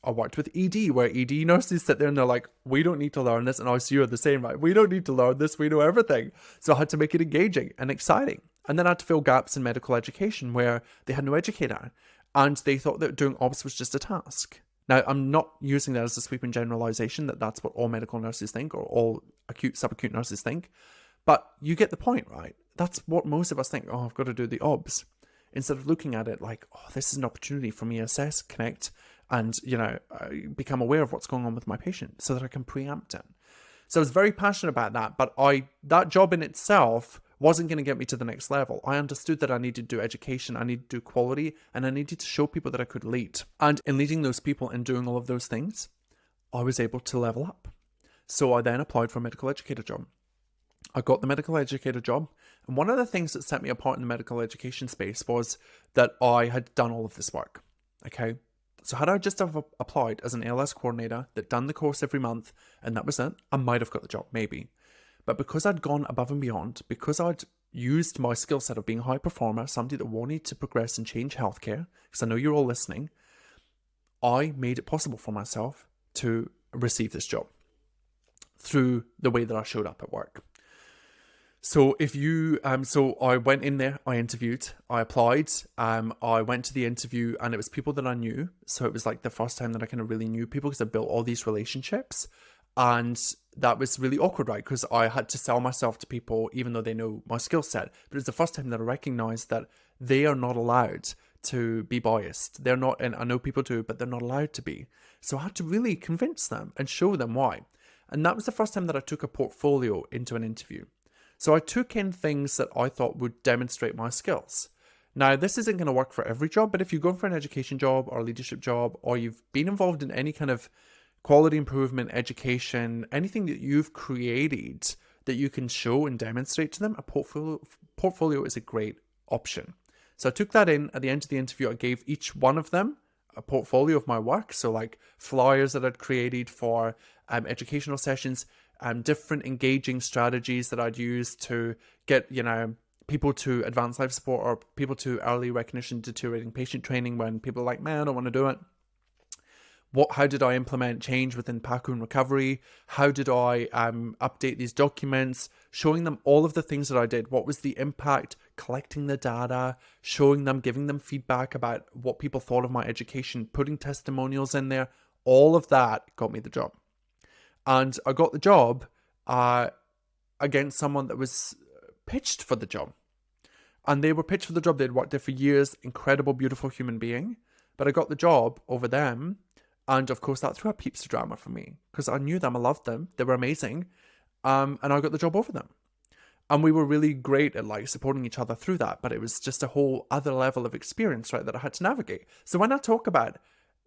A: I worked with ED, where ED nurses sit there and they're like, we don't need to learn this. And ICU are the same, right? We don't need to learn this. We know everything. So I had to make it engaging and exciting. And then I had to fill gaps in medical education where they had no educator. And they thought that doing OBS was just a task. Now, I'm not using that as a sweeping generalization that that's what all medical nurses think or all acute, subacute nurses think. But you get the point, right? That's what most of us think. Oh, I've got to do the OBS. Instead of looking at it like, oh, this is an opportunity for me to assess, connect, and, become aware of what's going on with my patient so that I can preempt it. So I was very passionate about that, but that job in itself wasn't going to get me to the next level. I understood that I needed to do education, I needed to do quality, and I needed to show people that I could lead. And in leading those people and doing all of those things, I was able to level up. So I then applied for a medical educator job. I got the medical educator job. And one of the things that set me apart in the medical education space was that I had done all of this work. Okay. So had I just have applied as an ALS coordinator, that done the course every month, and that was it, I might have got the job, maybe. But because I'd gone above and beyond, because I'd used my skill set of being a high performer, somebody that wanted to progress and change healthcare, because I know you're all listening, I made it possible for myself to receive this job through the way that I showed up at work. So so I went in there, I interviewed, I applied, I went to the interview, and it was people that I knew. So it was like the first time that I kind of really knew people, because I built all these relationships. And that was really awkward, right? Because I had to sell myself to people, even though they know my skill set. But it's the first time that I recognized that they are not allowed to be biased. They're not, and I know people do, but they're not allowed to be. So I had to really convince them and show them why. And that was the first time that I took a portfolio into an interview. So I took in things that I thought would demonstrate my skills. Now, this isn't going to work for every job, but if you're going for an education job or a leadership job, or you've been involved in any kind of quality improvement, education, anything that you've created that you can show and demonstrate to them, a portfolio is a great option. So I took that in. At the end of the interview, I gave each one of them a portfolio of my work. So like flyers that I'd created for educational sessions, different engaging strategies that I'd use to get, people to advanced life support, or people to early recognition deteriorating patient training when people are like, man, I don't want to do it. How did I implement change within PACU and recovery? How did I update these documents? Showing them all of the things that I did. What was the impact? Collecting the data, showing them, giving them feedback about what people thought of my education, putting testimonials in there. All of that got me the job. And I got the job against someone that was pitched for the job. And they were pitched for the job. They'd worked there for years. Incredible, beautiful human being. But I got the job over them. And of course, that threw up heaps of drama for me, because I knew them. I loved them. They were amazing. And I got the job over them. And we were really great at supporting each other through that. But it was just a whole other level of experience, right, that I had to navigate. So when I talk about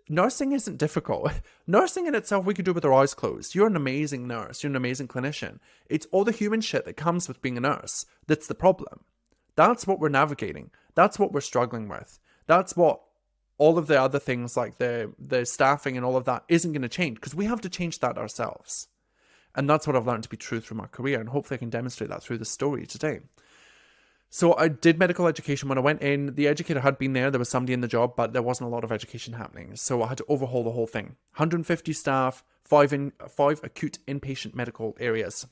A: nursing isn't difficult. Nursing in itself, we could do with our eyes closed. You're an amazing nurse. You're an amazing clinician. It's all the human shit that comes with being a nurse that's the problem. That's what we're navigating. That's what we're struggling with. That's what all of the other things like the staffing and all of that isn't going to change, because we have to change that ourselves. And that's what I've learned to be true through my career. And hopefully I can demonstrate that through the story today. So I did medical education. When I went in, the educator had been there. There was somebody in the job, but there wasn't a lot of education happening. So I had to overhaul the whole thing. 150 staff, 5 acute inpatient medical areas,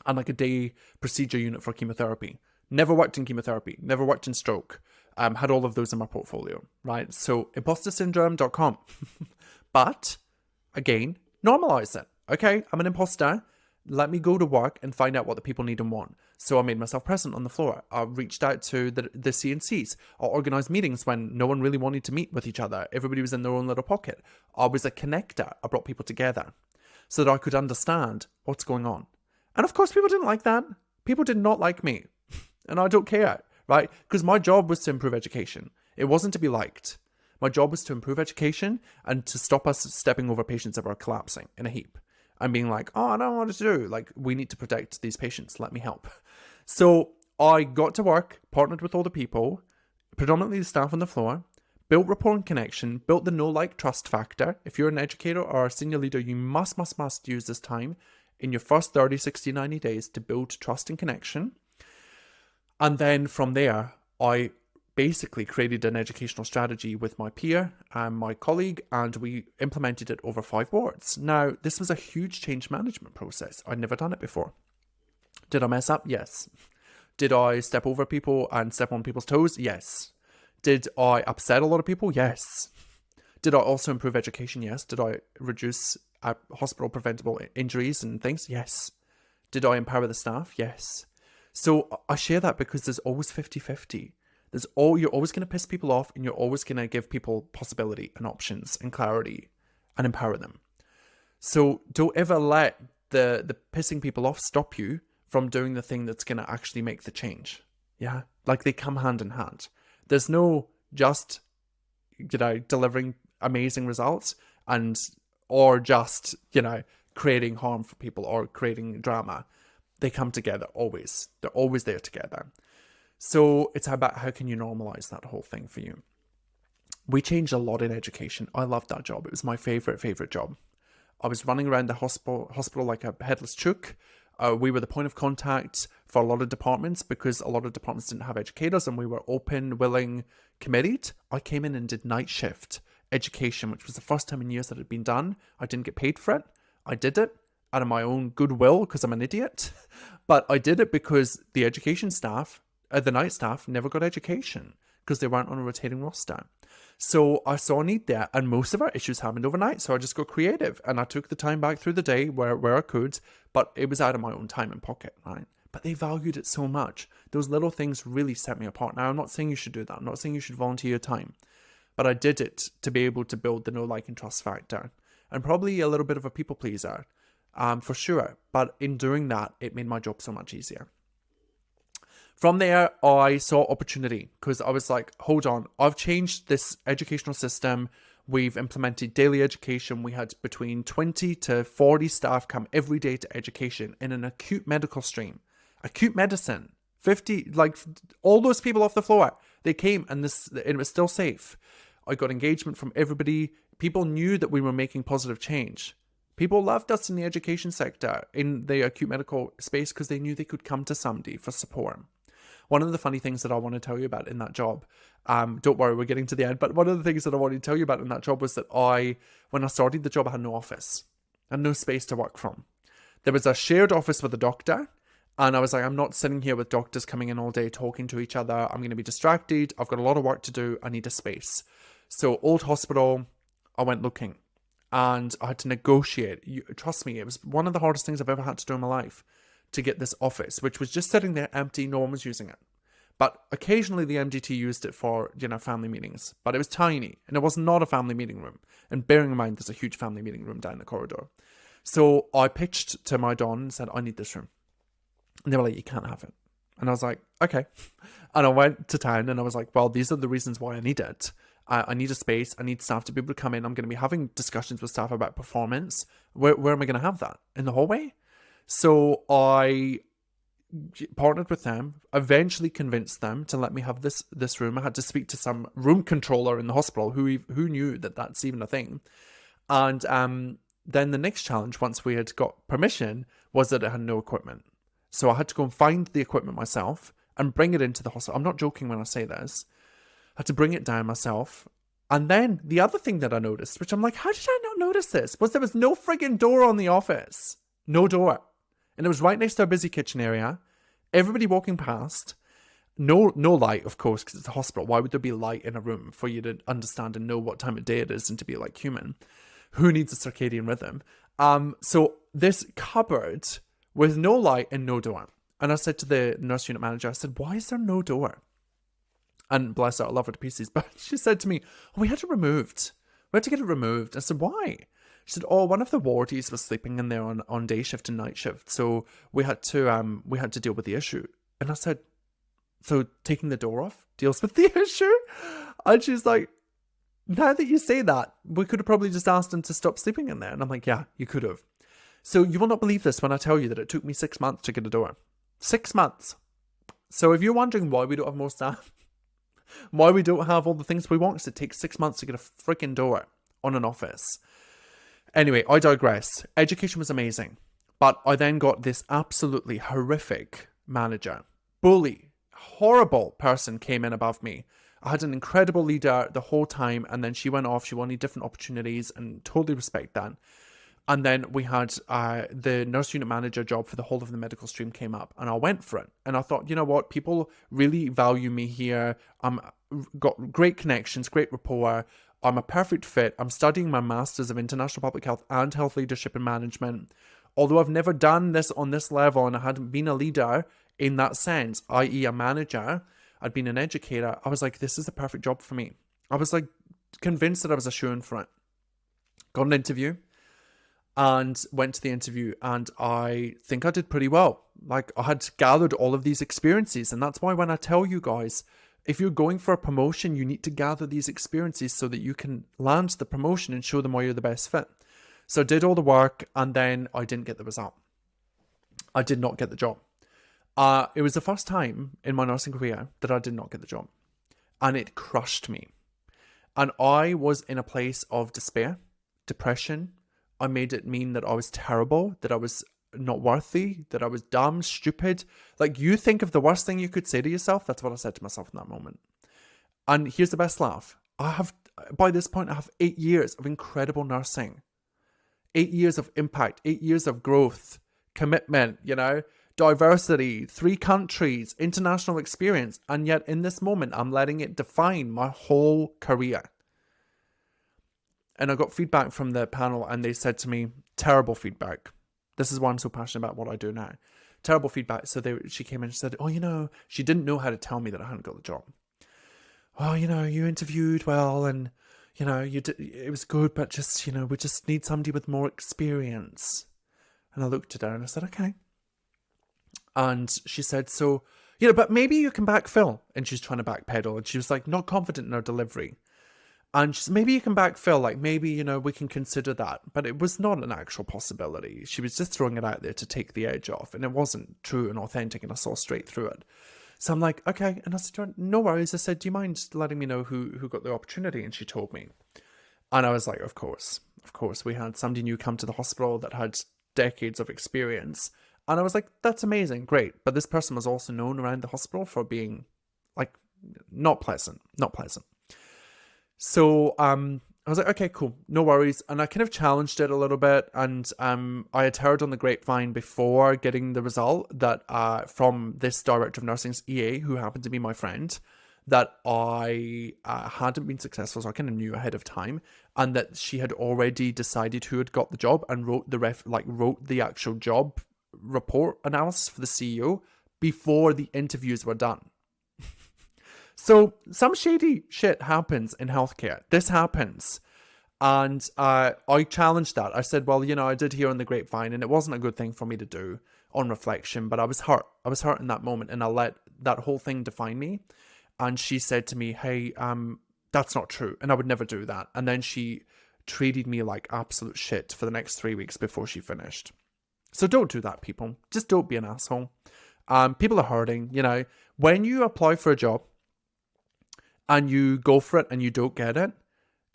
A: and like a day procedure unit for chemotherapy. Never worked in chemotherapy. Never worked in stroke. Had all of those in my portfolio, right? So impostersyndrome.com. But again, normalize it. Okay, I'm an imposter. Let me go to work and find out what the people need and want. So I made myself present on the floor. I reached out to the CNCs. I organised meetings when no one really wanted to meet with each other. Everybody was in their own little pocket. I was a connector. I brought people together so that I could understand what's going on. And of course, people didn't like that. People did not like me. And I don't care, right? Because my job was to improve education. It wasn't to be liked. My job was to improve education and to stop us stepping over patients that were collapsing in a heap and being like, oh, I don't know what to do. Like, we need to protect these patients. Let me help. So I got to work, partnered with all the people, predominantly the staff on the floor, built rapport and connection, built the know, like, trust factor. If you're an educator or a senior leader, you must use this time in your first 30, 60, 90 days to build trust and connection. And then from there, I basically created an educational strategy with my peer and my colleague, and we implemented it over 5 wards. Now, this was a huge change management process. I'd never done it before. Did I mess up? Yes. Did I step over people and step on people's toes? Yes. Did I upset a lot of people? Yes. Did I also improve education? Yes. Did I reduce hospital preventable injuries and things? Yes. Did I empower the staff? Yes. So I share that because there's always 50-50. You're always going to piss people off, and you're always going to give people possibility and options and clarity and empower them. So don't ever let the pissing people off stop you from doing the thing that's going to actually make the change. Yeah. Like, they come hand in hand. There's no just, delivering amazing results or just, creating harm for people or creating drama. They come together always. They're always there together. So it's about how can you normalize that whole thing for you. We changed a lot in education. I loved that job. It was my favorite job. I was running around the hospital like a headless chook. We were the point of contact for a lot of departments because a lot of departments didn't have educators, and we were open, willing, committed. I came in and did night shift education, which was the first time in years that it had been done. I didn't get paid for it. I did it out of my own goodwill because I'm an idiot. But I did it because the education staff, the night staff, never got education because they weren't on a rotating roster. So I saw a need there, and most of our issues happened overnight. So I just got creative, and I took the time back through the day where I could, but it was out of my own time and pocket, right? But they valued it so much. Those little things really set me apart. Now, I'm not saying you should do that. I'm not saying you should volunteer your time, but I did it to be able to build the know, like, and trust factor, and probably a little bit of a people pleaser, for sure. But in doing that, it made my job so much easier. From there, I saw opportunity because I was like, hold on, I've changed this educational system. We've implemented daily education. We had between 20 to 40 staff come every day to education in an acute medical stream. Acute medicine, 50, like all those people off the floor, they came, and it was still safe. I got engagement from everybody. People knew that we were making positive change. People loved us in the education sector, in the acute medical space, because they knew they could come to somebody for support. One of the funny things that I want to tell you about in that job, don't worry, we're getting to the end, but one of the things that I wanted to tell you about in that job was that when I started the job, I had no office and no space to work from. There was a shared office with a doctor, and I was like, I'm not sitting here with doctors coming in all day talking to each other. I'm going to be distracted. I've got a lot of work to do. I need a space. So old hospital, I went looking, and I had to negotiate. Trust me, it was one of the hardest things I've ever had to do in my life, to get this office, which was just sitting there empty. No one was using it. But occasionally the MDT used it for, family meetings. But it was tiny, and it was not a family meeting room. And bearing in mind, there's a huge family meeting room down the corridor. So I pitched to my Don and said, I need this room. And they were like, you can't have it. And I was like, okay. And I went to town, and I was like, well, these are the reasons why I need it. I need a space. I need staff to be able to come in. I'm going to be having discussions with staff about performance. Where am I going to have that? In the hallway? So I partnered with them, eventually convinced them to let me have this room. I had to speak to some room controller in the hospital who knew that that's even a thing. And then the next challenge, once we had got permission, was that it had no equipment. So I had to go and find the equipment myself and bring it into the hospital. I'm not joking when I say this. I had to bring it down myself. And then the other thing that I noticed, which I'm like, how did I not notice this, was there was no friggin' door on the office. No door. And it was right next to a busy kitchen area. Everybody walking past. No light, of course, because it's a hospital. Why would there be light in a room for you to understand and know what time of day it is and to be like human? Who needs a circadian rhythm? So this cupboard with no light and no door. And I said to the nurse unit manager, I said, why is there no door? And bless her, I love her to pieces. But she said to me, oh, we had it removed. We had to get it removed. I said, why? She said, oh, one of the wardies was sleeping in there on day shift and night shift. So we had to deal with the issue. And I said, so taking the door off deals with the issue? And she's like, now that you say that, we could have probably just asked him to stop sleeping in there. And I'm like, yeah, you could have. So you will not believe this when I tell you that it took me 6 months to get a door. 6 months. So if you're wondering why we don't have more staff, why we don't have all the things we want, because it takes 6 months to get a freaking door on an office. Anyway, I digress. Education was amazing. But I then got this absolutely horrific manager. Bully. Horrible person came in above me. I had an incredible leader the whole time, and then she went off. She wanted different opportunities, and totally respect that. And then we had the nurse unit manager job for the whole of the medical stream came up, and I went for it. And I thought, you know what? People really value me here. I'm got great connections, great rapport. I'm a perfect fit. I'm studying my Masters of International Public Health and Health Leadership and Management. Although I've never done this on this level, and I hadn't been a leader in that sense, i.e. a manager, I'd been an educator. I was like, this is the perfect job for me. I was like convinced that I was a shoo-in for it. Got an interview and went to the interview, and I think I did pretty well. Like, I had gathered all of these experiences, and that's why when I tell you guys, if you're going for a promotion, you need to gather these experiences so that you can land the promotion and show them why you're the best fit. So I did all the work, and then I didn't get the result. I did not get the job. It was the first time in my nursing career that I did not get the job, and it crushed me. And I was in a place of despair, depression. I made it mean that I was terrible, that I was not worthy, that I was dumb, stupid. Like, you think of the worst thing you could say to yourself. That's what I said to myself in that moment. And here's the best laugh. By this point, I have 8 years of incredible nursing. 8 years of impact, 8 years of growth, commitment, diversity, 3 countries, international experience. And yet in this moment, I'm letting it define my whole career. And I got feedback from the panel, and they said to me, terrible feedback. This is why I'm so passionate about what I do now. Terrible feedback. So she came in and said, oh, she didn't know how to tell me that I hadn't got the job. Oh, you interviewed well, and, it was good, but just, we just need somebody with more experience. And I looked at her and I said, okay. And she said, so, but maybe you can backfill. And she's trying to backpedal, and she was like, not confident in her delivery. And she said, maybe you can backfill, like maybe, we can consider that. But it was not an actual possibility. She was just throwing it out there to take the edge off. And it wasn't true and authentic, and I saw straight through it. So I'm like, okay. And I said, no worries. I said, do you mind letting me know who got the opportunity? And she told me. And I was like, of course. We had somebody new come to the hospital that had decades of experience. And I was like, that's amazing, great. But this person was also known around the hospital for being, like, not pleasant. So I was like, okay, cool, no worries. And I kind of challenged it a little bit. And I had heard on the grapevine before getting the result that from this director of nursing's EA, who happened to be my friend, that I hadn't been successful. So I kind of knew ahead of time, and that she had already decided who had got the job and wrote the actual job report analysis for the CEO before the interviews were done. So some shady shit happens in healthcare. This happens. And I challenged that. I said, well, I did hear on the grapevine, and it wasn't a good thing for me to do on reflection, but I was hurt. I was hurt in that moment, and I let that whole thing define me. And she said to me, hey, that's not true. And I would never do that. And then she treated me like absolute shit for the next 3 weeks before she finished. So don't do that, people. Just don't be an asshole. People are hurting, When you apply for a job and you go for it and you don't get it,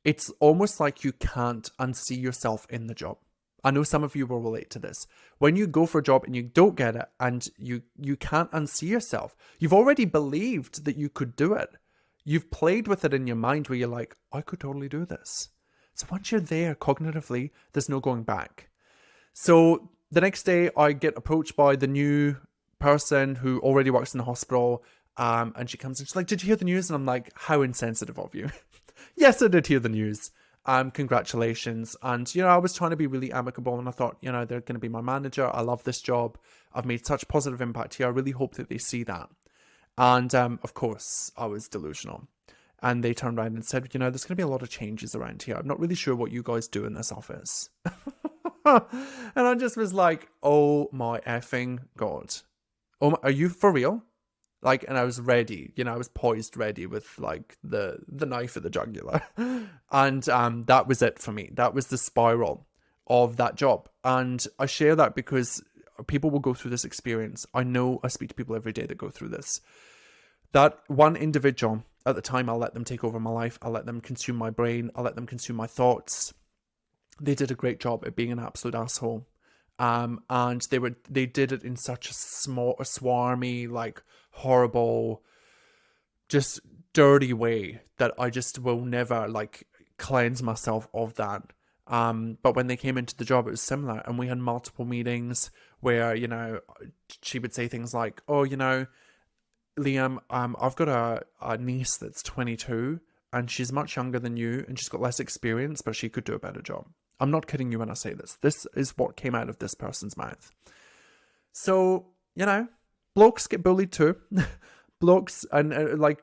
A: it's almost like you can't unsee yourself in the job. I know some of you will relate to this. When you go for a job and you don't get it, and you can't unsee yourself, you've already believed that you could do it. You've played with it in your mind where you're like, I could totally do this. So once you're there cognitively, there's no going back. So the next day I get approached by the new person who already works in the hospital. And she comes and she's like, did you hear the news? And I'm like, how insensitive of you. Yes, I did hear the news. Congratulations. And, I was trying to be really amicable, and I thought, they're going to be my manager. I love this job. I've made such positive impact here. I really hope that they see that. And of course, I was delusional. And they turned around and said, there's going to be a lot of changes around here. I'm not really sure what you guys do in this office. And I just was like, oh my effing God. Are you for real? And I was ready, I was poised ready with the knife at the jugular. And that was it for me. That was the spiral of that job. And I share that because people will go through this experience. I know I speak to people every day that go through this. That one individual, at the time, I'll let them take over my life. I'll let them consume my brain. I'll let them consume my thoughts. They did a great job at being an absolute asshole. And they did it in such a swarmy, horrible, just dirty way that I just will never cleanse myself of that. But when they came into the job, it was similar, and we had multiple meetings where, she would say things like, oh, Liam, I've got a niece that's 22 and she's much younger than you and she's got less experience, but she could do a better job. I'm not kidding you when I say this. This is what came out of this person's mouth. So, blokes get bullied too. Blokes and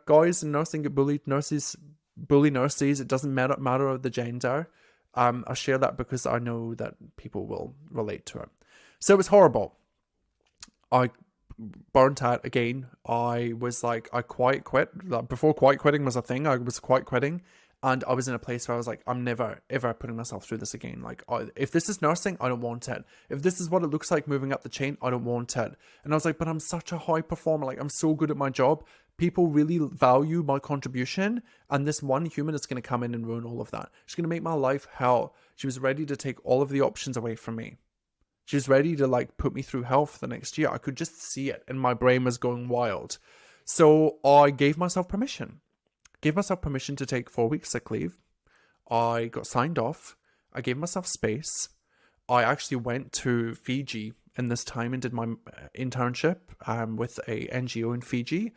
A: guys in nursing get bullied. Nurses bully nurses. It doesn't matter of the gender. I share that because I know that people will relate to it. So it was horrible. I burnt out again. I was I quiet quit. Before quiet quitting was a thing, I was quiet quitting. And I was in a place where I was like, I'm never, ever putting myself through this again. If this is nursing, I don't want it. If this is what it looks like moving up the chain, I don't want it. And I was like, but I'm such a high performer. I'm so good at my job. People really value my contribution. And this one human is going to come in and ruin all of that. She's going to make my life hell. She was ready to take all of the options away from me. She was ready to put me through hell for the next year. I could just see it and my brain was going wild. So I gave myself permission. Gave myself permission to take 4 weeks sick leave. I got signed off. I gave myself space. I actually went to Fiji in this time and did my internship with a NGO in Fiji.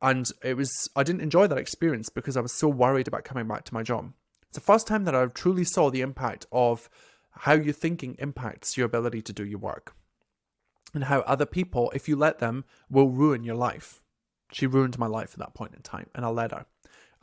A: And I didn't enjoy that experience because I was so worried about coming back to my job. It's the first time that I truly saw the impact of how your thinking impacts your ability to do your work. And how other people, if you let them, will ruin your life. She ruined my life at that point in time, and I let her.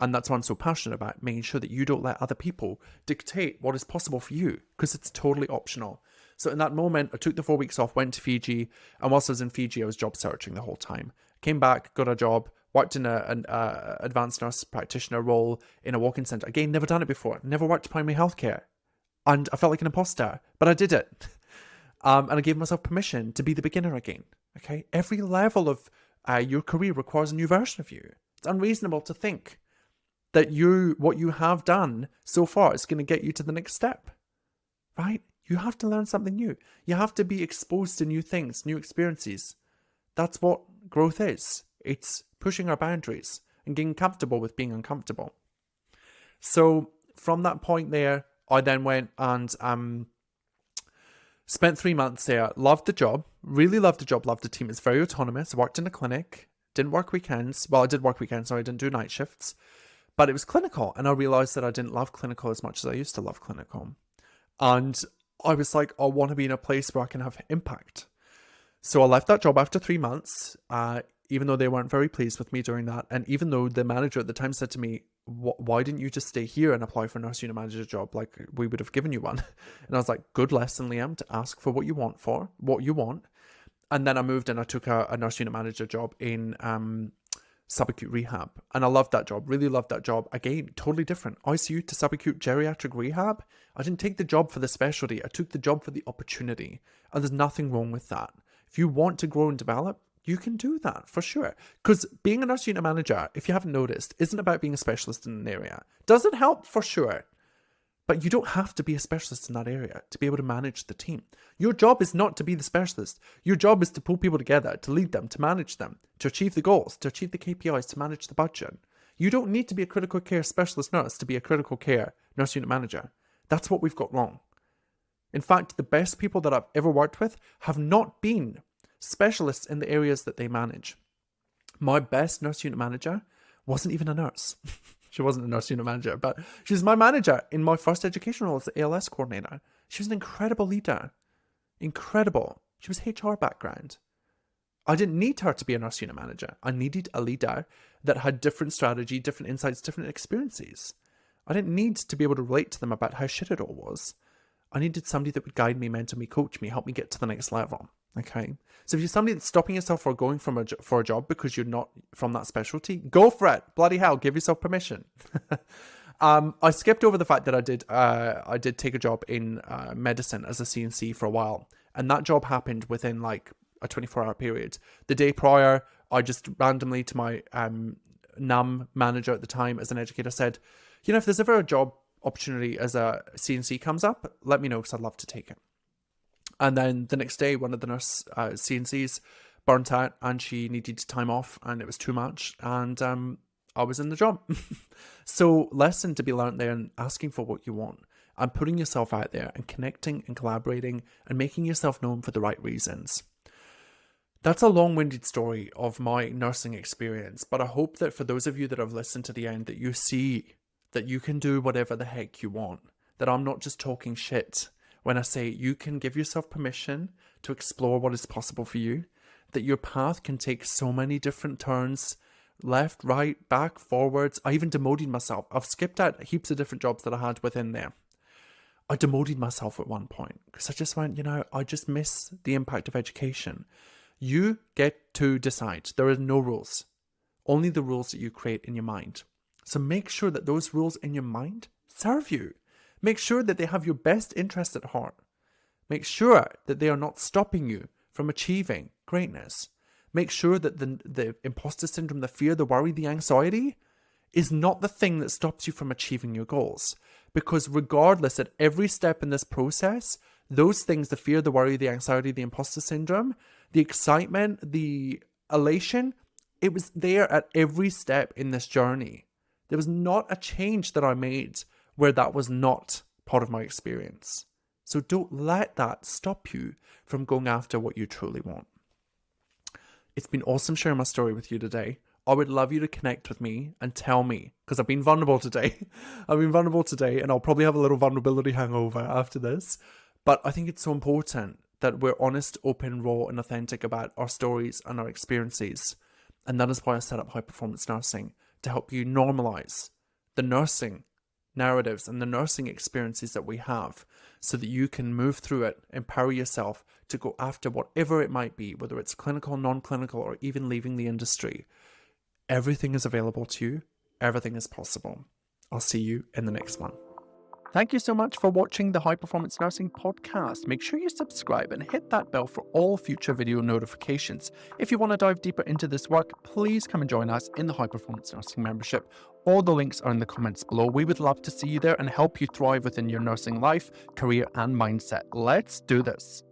A: And that's why I'm so passionate about making sure that you don't let other people dictate what is possible for you, because it's totally optional. So in that moment, I took the 4 weeks off, went to Fiji, and whilst I was in Fiji, I was job searching the whole time. Came back, got a job, worked in an advanced nurse practitioner role in a walk-in centre. Again, never done it before, never worked primary healthcare. And I felt like an imposter, but I did it. And I gave myself permission to be the beginner again. Okay, every level of your career requires a new version of you. It's unreasonable to think that what you have done so far is going to get you to the next step, right? You have to learn something new. You have to be exposed to new things, new experiences. That's what growth is. It's pushing our boundaries and getting comfortable with being uncomfortable. So from that point there, I then went and spent 3 months there. Loved the job, really loved the job, loved the team. It's very autonomous. I worked in a clinic, didn't work weekends. Well, I did work weekends, so I didn't do night shifts. But it was clinical, and I realized that I didn't love clinical as much as I used to love clinical. And I was like, I want to be in a place where I can have impact. So I left that job after 3 months, even though they weren't very pleased with me during that. And even though the manager at the time said to me, why didn't you just stay here and apply for a nurse unit manager job? We would have given you one. And I was like, good lesson, Liam, to ask for what you want. And then I moved and I took a nurse unit manager job in subacute rehab. And I loved that job, really loved that job. Again, totally different. ICU to subacute geriatric rehab. I didn't take the job for the specialty. I took the job for the opportunity. And there's nothing wrong with that. If you want to grow and develop, you can do that for sure. Because being a nurse unit manager, if you haven't noticed, isn't about being a specialist in an area. Does it help? For sure. But you don't have to be a specialist in that area to be able to manage the team. Your job is not to be the specialist. Your job is to pull people together, to lead them, to manage them, to achieve the goals, to achieve the KPIs, to manage the budget. You don't need to be a critical care specialist nurse to be a critical care nurse unit manager. That's what we've got wrong. In fact, the best people that I've ever worked with have not been specialists in the areas that they manage. My best nurse unit manager wasn't even a nurse. She wasn't a nurse unit manager, but she was my manager in my first education role as the ALS coordinator. She was an incredible leader. Incredible. She was HR background. I didn't need her to be a nurse unit manager. I needed a leader that had different strategy, different insights, different experiences. I didn't need to be able to relate to them about how shit it all was. I needed somebody that would guide me, mentor me, coach me, help me get to the next level. Okay. So if you're somebody that's stopping yourself from going for a job because you're not from that specialty, go for it. Bloody hell, give yourself permission. I skipped over the fact that I did take a job in medicine as a CNC for a while. And that job happened within like a 24-hour period. The day prior, I just randomly to my NUM manager at the time as an educator said, you know, if there's ever a job opportunity as a CNC comes up, let me know because I'd love to take it. And then the next day, one of the nurse CNCs burnt out and she needed time off and it was too much. And I was in the job. So lesson to be learned there and asking for what you want and putting yourself out there and connecting and collaborating and making yourself known for the right reasons. That's a long-winded story of my nursing experience, but I hope that for those of you that have listened to the end, that you see that you can do whatever the heck you want, that I'm not just talking shit when I say you can give yourself permission to explore what is possible for you, that your path can take so many different turns, left, right, back, forwards. I even demoted myself. I've skipped out heaps of different jobs that I had within there. I demoted myself at one point because I just went, you know, I just miss the impact of education. You get to decide. There are no rules, only the rules that you create in your mind. So make sure that those rules in your mind serve you. Make sure that they have your best interest at heart. Make sure that they are not stopping you from achieving greatness. Make sure that the imposter syndrome, the fear, the worry, the anxiety is not the thing that stops you from achieving your goals. Because regardless, at every step in this process, those things, the fear, the worry, the anxiety, the imposter syndrome, the excitement, the elation, it was there at every step in this journey. There was not a change that I made where that was not part of my experience. So don't let that stop you from going after what you truly want. It's been awesome sharing my story with you today. I would love you to connect with me and tell me, because I've been vulnerable today. And I'll probably have a little vulnerability hangover after this. But I think it's so important that we're honest, open, raw, and authentic about our stories and our experiences. And that is why I set up High Performance Nursing, to help you normalize the nursing narratives and the nursing experiences that we have so that you can move through it, empower yourself to go after whatever it might be, whether it's clinical, non-clinical, or even leaving the industry. Everything is available to you. Everything is possible. I'll see you in the next one. Thank you so much for watching the High Performance Nursing podcast. Make sure you subscribe and hit that bell for all future video notifications. If you want to dive deeper into this work, please come and join us in the High Performance Nursing membership. All the links are in the comments below. We would love to see you there and help you thrive within your nursing life, career, and mindset. Let's do this.